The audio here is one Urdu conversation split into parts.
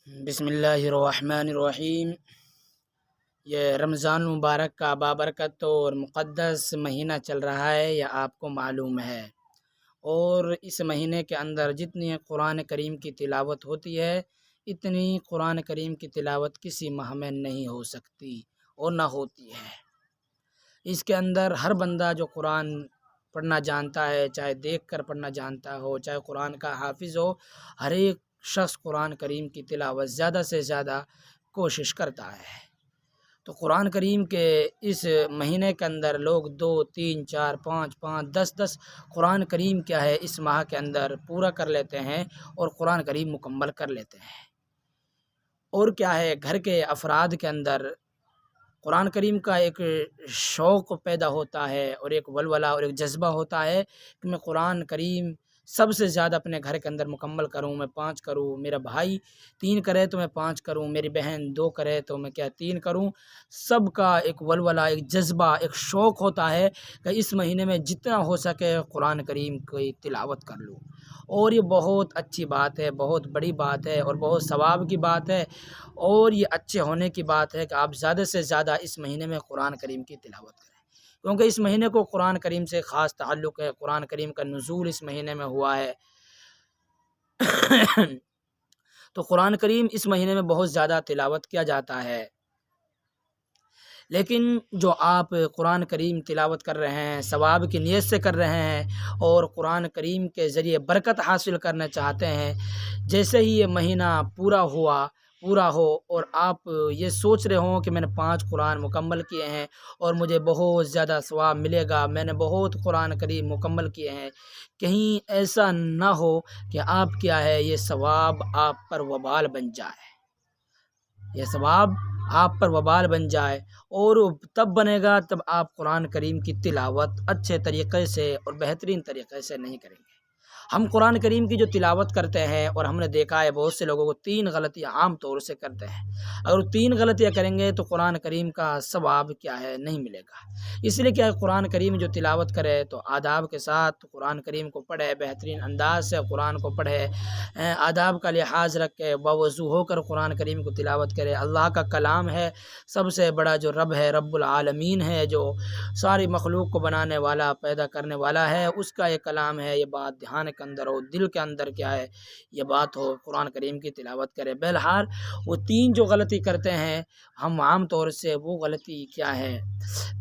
بسم اللہ الرحمن الرحیم۔ یہ رمضان المبارک کا بابرکت اور مقدس مہینہ چل رہا ہے، یہ آپ کو معلوم ہے، اور اس مہینے کے اندر جتنی قرآن کریم کی تلاوت ہوتی ہے اتنی قرآن کریم کی تلاوت کسی ماہ میں نہیں ہو سکتی اور نہ ہوتی ہے۔ اس کے اندر ہر بندہ جو قرآن پڑھنا جانتا ہے، چاہے دیکھ کر پڑھنا جانتا ہو، چاہے قرآن کا حافظ ہو، ہر ایک شخص قرآن کریم کی تلاوت زیادہ سے زیادہ کوشش کرتا ہے۔ تو قرآن کریم کے اس مہینے کے اندر لوگ 2 3 4 5 5 10 قرآن کریم کیا ہے اس ماہ کے اندر پورا کر لیتے ہیں اور قرآن کریم مکمل کر لیتے ہیں۔ اور کیا ہے، گھر کے افراد کے اندر قرآن کریم کا ایک شوق پیدا ہوتا ہے اور ایک ولولہ اور ایک جذبہ ہوتا ہے کہ میں قرآن کریم سب سے زیادہ اپنے گھر کے اندر مکمل کروں، میں 5 کروں، میرا بھائی 3 کرے تو میں 5 کروں، میری بہن 2 کرے تو میں 3 کروں۔ سب کا ایک ولولہ، ایک جذبہ، ایک شوق ہوتا ہے کہ اس مہینے میں جتنا ہو سکے قرآن کریم کی تلاوت کر لوں، اور یہ بہت اچھی بات ہے، بہت بڑی بات ہے اور بہت ثواب کی بات ہے، اور یہ اچھے ہونے کی بات ہے کہ آپ زیادہ سے زیادہ اس مہینے میں قرآن کریم کی تلاوت کریں، کیونکہ اس مہینے کو قرآن کریم سے خاص تعلق ہے۔ قرآن کریم کا نزول اس مہینے میں ہوا ہے تو قرآن کریم اس مہینے میں بہت زیادہ تلاوت کیا جاتا ہے۔ لیکن جو آپ قرآن کریم تلاوت کر رہے ہیں، ثواب کی نیت سے کر رہے ہیں اور قرآن کریم کے ذریعے برکت حاصل کرنا چاہتے ہیں، جیسے ہی یہ مہینہ پورا ہو اور آپ یہ سوچ رہے ہوں کہ میں نے 5 قرآن مکمل کیے ہیں اور مجھے بہت زیادہ ثواب ملے گا، میں نے بہت قرآن کریم مکمل کیے ہیں، کہیں ایسا نہ ہو کہ آپ کیا ہے یہ ثواب آپ پر وبال بن جائے، یہ ثواب آپ پر وبال بن جائے، اور تب بنے گا تب آپ قرآن کریم کی تلاوت اچھے طریقے سے اور بہترین طریقے سے نہیں کریں گے۔ ہم قرآن کریم کی جو تلاوت کرتے ہیں، اور ہم نے دیکھا ہے بہت سے لوگوں کو 3 غلطیاں عام طور سے کرتے ہیں، اگر 3 غلطیاں کریں گے تو قرآن کریم کا ثواب کیا ہے نہیں ملے گا۔ اس لیے کیا ہے، قرآن کریم جو تلاوت کرے تو آداب کے ساتھ قرآن کریم کو پڑھے، بہترین انداز سے قرآن کو پڑھے، آداب کا لحاظ رکھے، باوضو ہو کر قرآن کریم کو تلاوت کرے۔ اللہ کا کلام ہے، سب سے بڑا جو رب ہے، رب العالمین ہے، جو ساری مخلوق کو بنانے والا، پیدا کرنے والا ہے، اس کا یہ کلام ہے۔ یہ بات دھیان کے اندر ہو، دل کے اندر کیا ہے یہ بات ہو، قرآن کریم کی تلاوت کرے۔ بہرحال وہ 3 جو غلطی کرتے ہیں ہم عام طور سے، وہ غلطی کیا ہے؟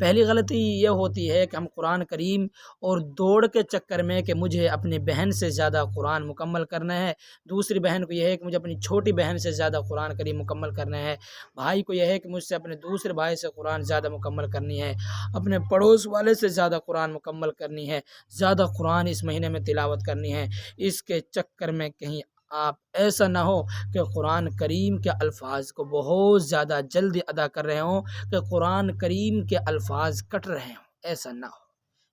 پہلی غلطی یہ ہوتی ہے کہ ہم قرآن کریم اور دوڑ کے چکر میں کہ مجھے اپنی بہن سے زیادہ قرآن مکمل کرنا ہے، دوسری بہن کو یہ ہے کہ مجھے اپنی چھوٹی بہن سے زیادہ قرآن کریم مکمل کرنا ہے، بھائی کو یہ ہے کہ مجھ سے اپنے دوسرے بھائی سے قرآن زیادہ مکمل کرنی ہے، اپنے پڑوس والے سے زیادہ قرآن مکمل کرنی ہے، زیادہ قرآن اس مہینے میں تلاوت کرنی ہے۔ اس کے چکر میں کہیں آپ ایسا نہ ہو کہ قرآن کریم کے الفاظ کو بہت زیادہ جلدی ادا کر رہے ہوں کہ قرآن کریم کے الفاظ کٹ رہے ہوں، ایسا نہ ہو۔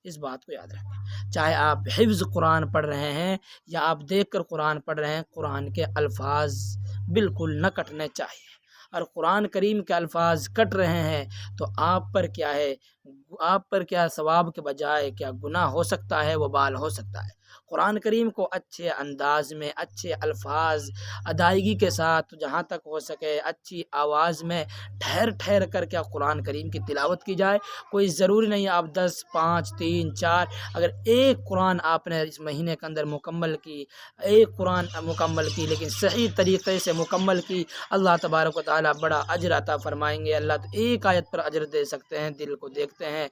اس بات کو یاد رکھیں، چاہے آپ حفظ قرآن پڑھ رہے ہیں یا آپ دیکھ کر قرآن پڑھ رہے ہیں، قرآن کے الفاظ بالکل نہ کٹنے چاہیے۔ اور قرآن کریم کے الفاظ کٹ رہے ہیں تو آپ پر کیا ہے، آپ پر کیا ثواب کے بجائے کیا گناہ ہو سکتا ہے، وبال ہو سکتا ہے۔ قرآن کریم کو اچھے انداز میں، اچھے الفاظ ادائیگی کے ساتھ، جہاں تک ہو سکے اچھی آواز میں ٹھہر کر کیا قرآن کریم کی تلاوت کی جائے۔ کوئی ضروری نہیں آپ 10 5 3 4، اگر ایک قرآن آپ نے اس مہینے کے اندر مکمل کی، ایک قرآن مکمل کی لیکن صحیح طریقے سے مکمل کی، اللہ تبارک و تعالیٰ بڑا اجر عطا فرمائیں گے۔ اللہ تو ایک آیت پر اجر دے سکتے ہیں، دل کو دیکھتے ہیں۔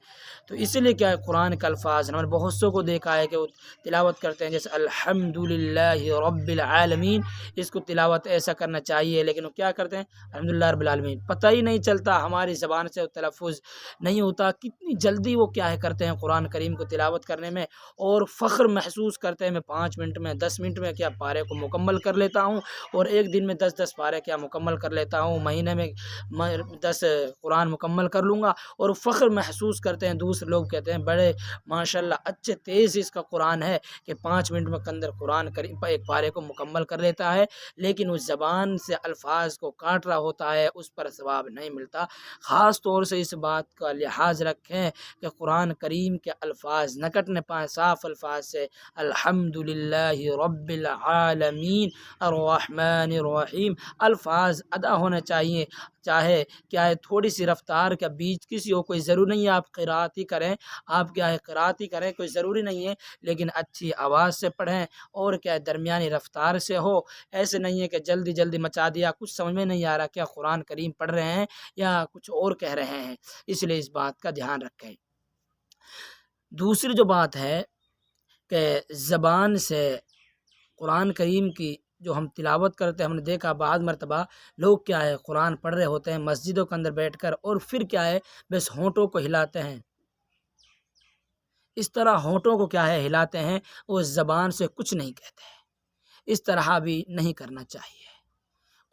تو اس لیے کیا ہے، قرآن کے الفاظ ہم نے بہت سو کو دیکھا ہے کہ وہ تلاوت کرتے ہیں، جیسے الحمدللہ رب العالمین، اس کو تلاوت ایسا کرنا چاہیے، لیکن وہ کیا کرتے ہیں، الحمدللہ رب العالمین، پتہ ہی نہیں چلتا، ہماری زبان سے وہ تلفظ نہیں ہوتا، کتنی جلدی وہ کیا ہے کرتے ہیں قرآن کریم کو تلاوت کرنے میں، اور فخر محسوس کرتے ہیں میں 5 منٹ میں 10 منٹ میں کیا پارے کو مکمل کر لیتا ہوں، اور ایک دن میں 10 پارے کیا مکمل کر لیتا ہوں، مہینے میں 10 قرآن مکمل کر لوں گا، اور فخر محسوس کرتے ہیں۔ دوسرے لوگ کہتے ہیں بڑے ماشاءاللہ اچھے تیز اس کا قرآن ہے کہ کہ 5 منٹ کے اندر قرآن کریم ایک پارے کو مکمل کر لیتا ہے، لیکن اس زبان سے الفاظ کو کاٹ رہا ہوتا ہے، اس پر ثواب نہیں ملتا۔ خاص طور سے اس بات کا لحاظ رکھیں کہ قرآن کریم کے الفاظ نہ کٹنے پائیں، صاف الفاظ سے الحمد للہ رب العالمین الرحمن الرحیم الفاظ ادا ہونے چاہیے۔ چاہے کیا ہے تھوڑی سی رفتار کا بیچ کسی ہو، کوئی ضروری نہیں ہے آپ قرات ہی کریں، آپ کیا ہے قرات ہی کریں، کوئی ضروری نہیں ہے، لیکن اچھی آواز سے پڑھیں اور کیا ہے درمیانی رفتار سے ہو۔ ایسے نہیں ہے کہ جلدی جلدی مچا دیا، کچھ سمجھ میں نہیں آ رہا کیا قرآن کریم پڑھ رہے ہیں یا کچھ اور کہہ رہے ہیں، اس لیے اس بات کا دھیان رکھیں۔ دوسری جو بات ہے کہ زبان سے قرآن کریم کی جو ہم تلاوت کرتے ہیں، ہم نے دیکھا بعض مرتبہ لوگ کیا ہے قرآن پڑھ رہے ہوتے ہیں مسجدوں کے اندر بیٹھ کر، اور پھر کیا ہے بس ہونٹوں کو ہلاتے ہیں، اس طرح ہونٹوں کو کیا ہے ہلاتے ہیں، وہ زبان سے کچھ نہیں کہتے ہیں، اس طرح بھی نہیں کرنا چاہیے۔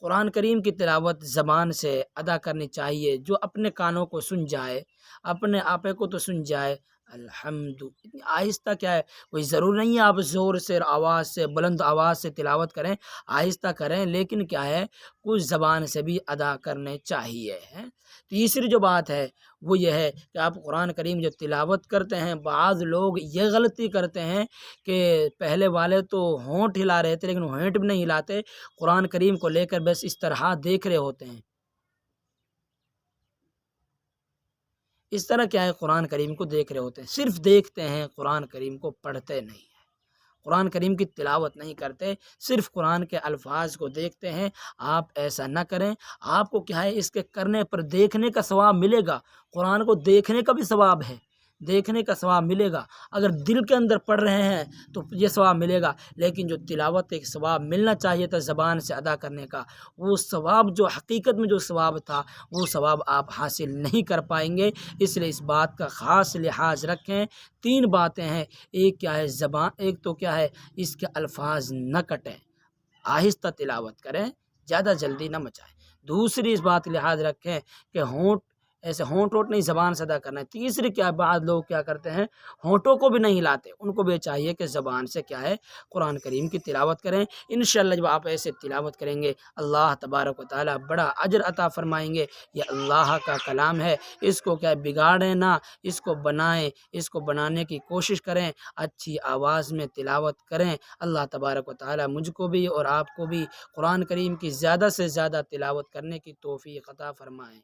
قرآن کریم کی تلاوت زبان سے ادا کرنی چاہیے، جو اپنے کانوں کو سن جائے، اپنے آپے کو تو سن جائے۔ الحمد اتنی آہستہ کیا ہے، کوئی ضرور نہیں ہے آپ زور سے آواز سے بلند آواز سے تلاوت کریں، آہستہ کریں، لیکن کیا ہے کچھ زبان سے بھی ادا کرنے چاہیے۔ تیسری جو بات ہے وہ یہ ہے کہ آپ قرآن کریم جو تلاوت کرتے ہیں، بعض لوگ یہ غلطی کرتے ہیں کہ پہلے والے تو ہونٹ ہلا رہے تھے لیکن ہونٹ بھی نہیں ہلاتے، قرآن کریم کو لے کر بس اس طرح دیکھ رہے ہوتے ہیں۔ اس طرح کیا ہے قرآن کریم کو دیکھ رہے ہوتے ہیں، صرف دیکھتے ہیں، قرآن کریم کو پڑھتے نہیں ہیں، قرآن کریم کی تلاوت نہیں کرتے، صرف قرآن کے الفاظ کو دیکھتے ہیں۔ آپ ایسا نہ کریں، آپ کو کیا ہے اس کے کرنے پر دیکھنے کا ثواب ملے گا، قرآن کو دیکھنے کا بھی ثواب ہے، دیکھنے کا ثواب ملے گا، اگر دل کے اندر پڑھ رہے ہیں تو یہ ثواب ملے گا، لیکن جو تلاوت ایک ثواب ملنا چاہیے تھا زبان سے ادا کرنے کا، وہ ثواب جو حقیقت میں جو ثواب تھا وہ ثواب آپ حاصل نہیں کر پائیں گے۔ اس لیے اس بات کا خاص لحاظ رکھیں۔ 3 باتیں ہیں، ایک کیا ہے زبان، ایک تو کیا ہے اس کے الفاظ نہ کٹیں، آہستہ تلاوت کریں، زیادہ جلدی نہ مچائیں۔ دوسری اس بات لحاظ رکھیں کہ ہونٹ ایسے ہونٹ وونٹ نہیں زبان سے ادا کرنا ہے۔ تیسری کیا بعض لوگ کیا کرتے ہیں ہونٹوں کو بھی نہیں ہلاتے، ان کو بھی چاہیے کہ زبان سے کیا ہے قرآن کریم کی تلاوت کریں۔ انشاءاللہ جب آپ ایسے تلاوت کریں گے اللہ تبارک و تعالی بڑا اجر عطا فرمائیں گے۔ یہ اللہ کا کلام ہے، اس کو کیا بگاڑیں نہ، اس کو بنائیں، اس کو بنانے کی کوشش کریں، اچھی آواز میں تلاوت کریں۔ اللہ تبارک و تعالی مجھ کو بھی اور آپ کو بھی قرآن کریم کی زیادہ سے زیادہ تلاوت کرنے کی توفیق عطا فرمائیں۔